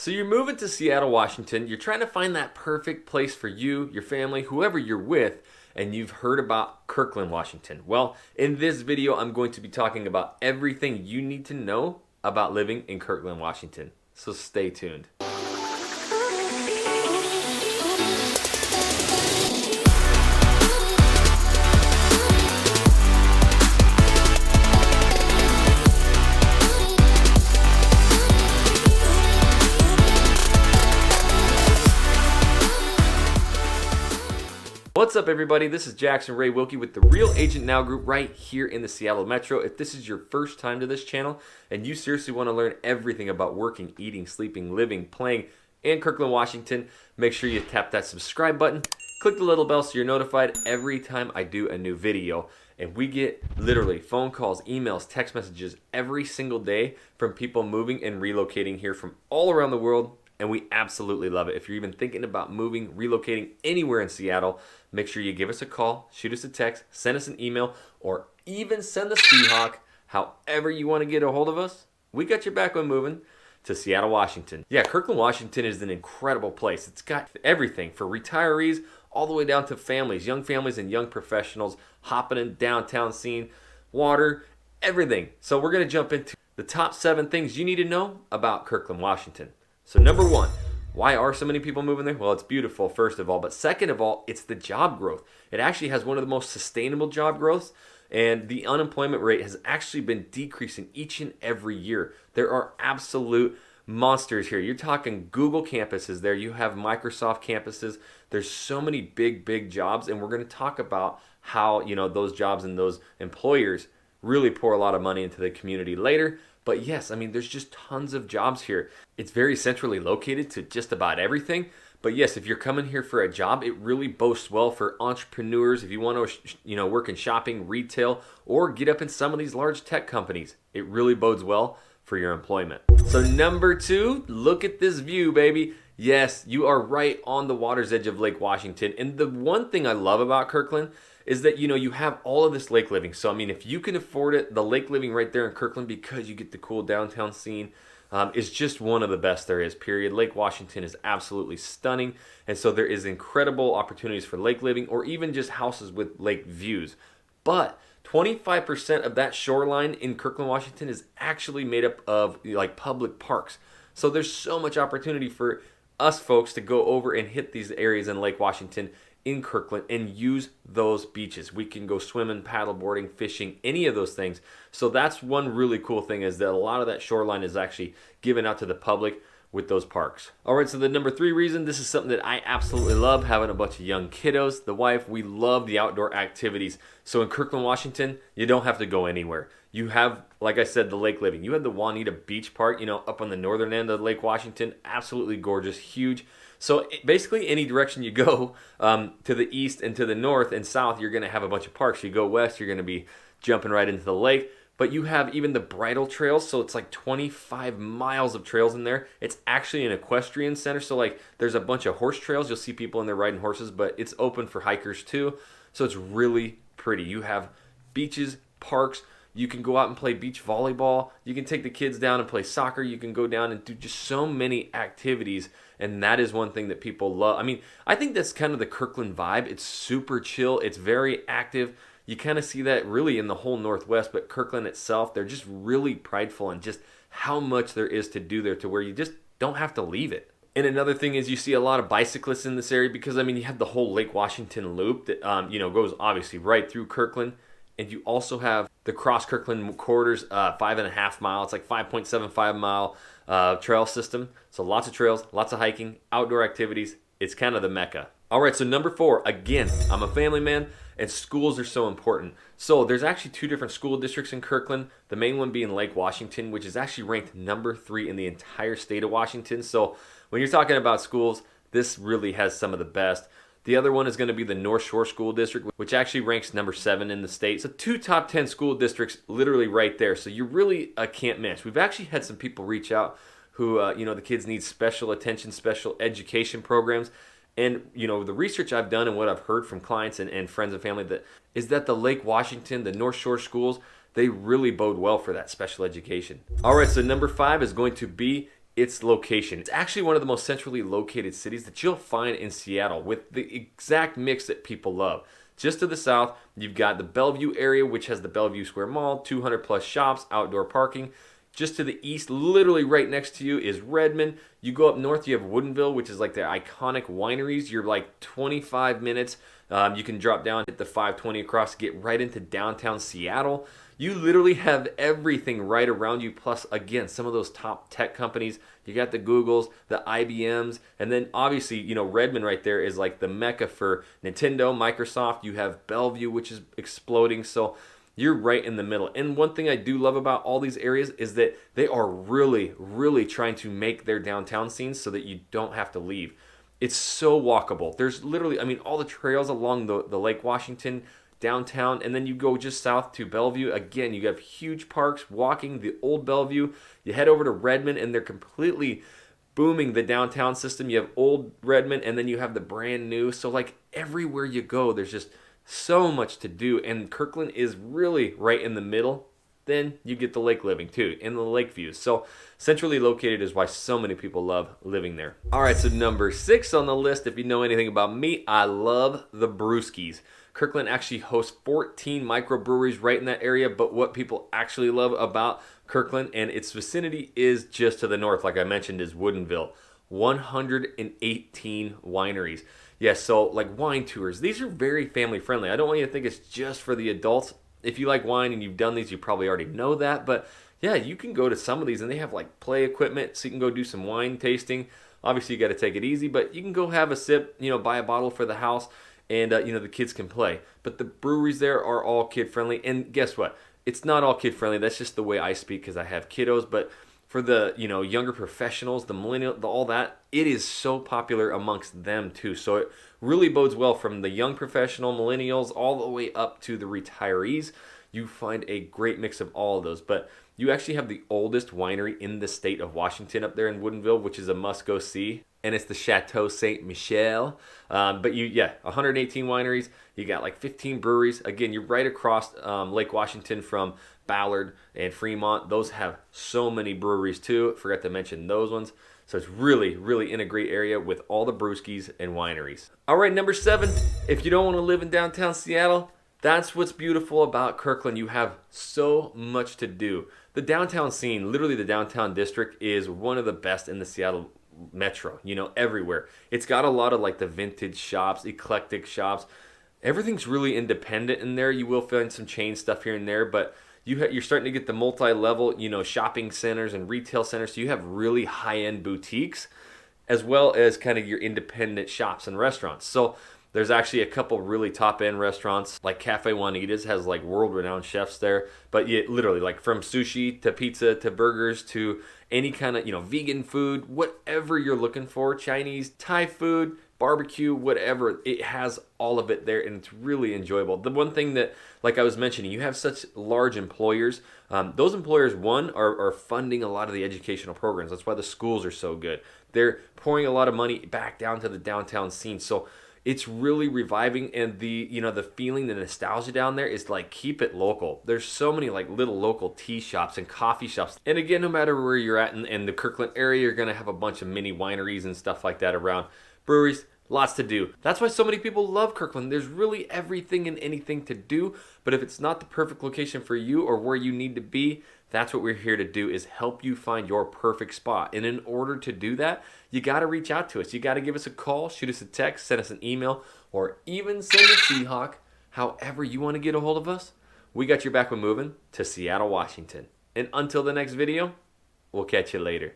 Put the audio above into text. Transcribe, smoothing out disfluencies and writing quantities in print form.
So you're moving to Seattle, Washington. You're trying to find that perfect place for you, your family, whoever you're with, and you've heard about Kirkland, Washington. Well, in this video, I'm going to be talking about everything you need to know about living in Kirkland, Washington. So stay tuned. What's up, everybody? This is Jackson Ray Wilkie with the Real Agent Now group right here in the Seattle Metro. If this is your first time to this channel and you seriously want to learn everything about working, eating, sleeping, living, playing in Kirkland, Washington, make sure you tap that subscribe button, click the little bell so you're notified every time I do a new video. And we get literally phone calls, emails, text messages every single day from people moving and relocating here from all around the world. And we absolutely love it. If you're even thinking about moving, relocating anywhere in Seattle, make sure you give us a call, shoot us a text, send us an email, or even send the Seahawk. However you want to get a hold of us, we got your back when moving to Seattle, Washington. Yeah, Kirkland, Washington is an incredible place. It's got everything for retirees all the way down to families, young families and young professionals hopping in downtown scene, water, everything. So we're going to jump into the top 7 things you need to know about Kirkland, Washington. So number 1, why are so many people moving there? Well, it's beautiful, first of all. But second of all, it's the job growth. It actually has one of the most sustainable job growths. And the unemployment rate has actually been decreasing each and every year. There are absolute monsters here. You're talking Google campuses there. You have Microsoft campuses. There's so many big jobs. And we're going to talk about how, those jobs and those employers really pour a lot of money into the community later. But yes, I mean, there's just tons of jobs here. It's very centrally located to just about everything. But yes, if you're coming here for a job, it really boasts well for entrepreneurs. If you want to, work in shopping, retail, or get up in some of these large tech companies, it really bodes well for your employment. So number 2, look at this view, baby. Yes, you are right on the water's edge of Lake Washington. And the one thing I love about Kirkland is that, you have all of this lake living. So, I mean, if you can afford it, the lake living right there in Kirkland, because you get the cool downtown scene, is just one of the best there is, period. Lake Washington is absolutely stunning. And so there is incredible opportunities for lake living or even just houses with lake views. But 25% of that shoreline in Kirkland, Washington is actually made up of like public parks. So there's so much opportunity for us folks to go over and hit these areas in Lake Washington in Kirkland and use those beaches. We can go swimming, paddleboarding, fishing, any of those things. So that's one really cool thing, is that a lot of that shoreline is actually given out to the public with those parks. All right, so the number 3 reason, this is something that I absolutely love, having a bunch of young kiddos. The wife, we love the outdoor activities. So in Kirkland, Washington, you don't have to go anywhere. You have, like I said, the lake living. You have the Juanita Beach Park, up on the northern end of Lake Washington. Absolutely gorgeous, huge. So basically any direction you go, to the east and to the north and south, you're going to have a bunch of parks. You go west, you're going to be jumping right into the lake. But you have even the bridle trails, so it's like 25 miles of trails in there. It's actually an equestrian center, so like there's a bunch of horse trails. You'll see people in there riding horses, but it's open for hikers too. So it's really pretty. You have beaches, parks. You can go out and play beach volleyball. You can take the kids down and play soccer. You can go down and do just so many activities. And that is one thing that people love. I mean, I think that's kind of the Kirkland vibe. It's super chill. It's very active. You kind of see that really in the whole Northwest, but Kirkland itself, they're just really prideful in just how much there is to do there, to where you just don't have to leave it. And another thing is you see a lot of bicyclists in this area because, I mean, you have the whole Lake Washington loop that, goes obviously right through Kirkland. And you also have the Cross Kirkland Corridors, 5.5 mile. It's like 5.75 mile trail system. So lots of trails, lots of hiking, outdoor activities. It's kind of the mecca. All right, so number 4, again, I'm a family man, and schools are so important. So there's actually 2 different school districts in Kirkland, the main one being Lake Washington, which is actually ranked number 3 in the entire state of Washington. So when you're talking about schools, this really has some of the best. The other one is going to be the North Shore School District, which actually ranks number 7 in the state. So 2 top 10 school districts literally right there. So you really can't miss. We've actually had some people reach out who, the kids need special attention, special education programs. And, the research I've done and what I've heard from clients and friends and family is that the Lake Washington, the North Shore schools, they really bode well for that special education. All right, so number 5 is going to be its location. It's actually one of the most centrally located cities that you'll find in Seattle, with the exact mix that people love. Just to the south, you've got the Bellevue area, which has the Bellevue Square Mall, 200 plus shops, outdoor parking. Just to the east, literally right next to you, is Redmond. You go up north, you have Woodinville, which is like the iconic wineries. You're like 25 minutes. You can drop down, hit the 520 across, get right into downtown Seattle. You literally have everything right around you, plus, again, some of those top tech companies. You got the Googles, the IBMs, and then obviously, you know, Redmond right there is like the mecca for Nintendo, Microsoft. You have Bellevue, which is exploding. So you're right in the middle. And one thing I do love about all these areas is that they are really, really trying to make their downtown scenes so that you don't have to leave. It's so walkable. There's literally, I mean, all the trails along the Lake Washington, downtown, and then you go just south to Bellevue. Again, you have huge parks, walking the old Bellevue. You head over to Redmond, and they're completely booming the downtown system. You have old Redmond, and then you have the brand new. So like everywhere you go, there's just so much to do, and Kirkland is really right in the middle. Then you get the lake living too, and the lake views. So centrally located is why so many people love living there. All right, so number 6 on the list, if you know anything about me, I love the brewskis. Kirkland actually hosts 14 microbreweries right in that area, but what people actually love about Kirkland and its vicinity is just to the north, like I mentioned, is Woodinville. 118 wineries. Yes, so like wine tours, these are very family friendly. I don't want you to think it's just for the adults. If you like wine and you've done these, you probably already know that, but yeah, you can go to some of these and they have like play equipment, so you can go do some wine tasting. Obviously you got to take it easy, but you can go have a sip, you know, buy a bottle for the house, and you know, the kids can play. But the breweries there are all kid friendly, and guess what? It's not all kid friendly. That's just the way I speak because I have kiddos, but for the, you know, younger professionals, the millennial, all that, it is so popular amongst them too. So it really bodes well from the young professional, millennials, all the way up to the retirees. You find a great mix of all of those. But you actually have the oldest winery in the state of Washington up there in Woodinville, which is a must-go see. And it's the Chateau Ste. Michelle. But 118 wineries. You got like 15 breweries. Again, you're right across Lake Washington from Ballard and Fremont. Those have so many breweries too. Forgot to mention those ones. So it's really, really in a great area with all the brewskis and wineries. All right, number 7. If you don't want to live in downtown Seattle, that's what's beautiful about Kirkland. You have so much to do. The downtown scene, literally the downtown district, is one of the best in the Seattle metro, you know, everywhere. It's got a lot of like the vintage shops, eclectic shops. Everything's really independent in there. You will find some chain stuff here and there, but you're starting to get the multi-level, you know, shopping centers and retail centers. So you have really high-end boutiques as well as kind of your independent shops and restaurants. So there's actually a couple really top-end restaurants, like Cafe Juanita's has like world-renowned chefs there. But literally, like from sushi to pizza to burgers to any kind of, you know, vegan food, whatever you're looking for, Chinese, Thai food, barbecue, whatever, it has all of it there, and it's really enjoyable. The one thing that, like I was mentioning, you have such large employers. Those employers, one, are funding a lot of the educational programs. That's why the schools are so good. They're pouring a lot of money back down to the downtown scene. So it's really reviving, and the, you know, the feeling, the nostalgia down there is like, keep it local. There's so many like little local tea shops and coffee shops. And again, no matter where you're at in the Kirkland area, you're gonna have a bunch of mini wineries and stuff like that around. Breweries, lots to do. That's why so many people love Kirkland. There's really everything and anything to do, but if it's not the perfect location for you or where you need to be, that's what we're here to do, is help you find your perfect spot. And in order to do that, you got to reach out to us. You got to give us a call, shoot us a text, send us an email, or even send a Seahawk. However you want to get a hold of us, we got your back when moving to Seattle, Washington. And until the next video, we'll catch you later.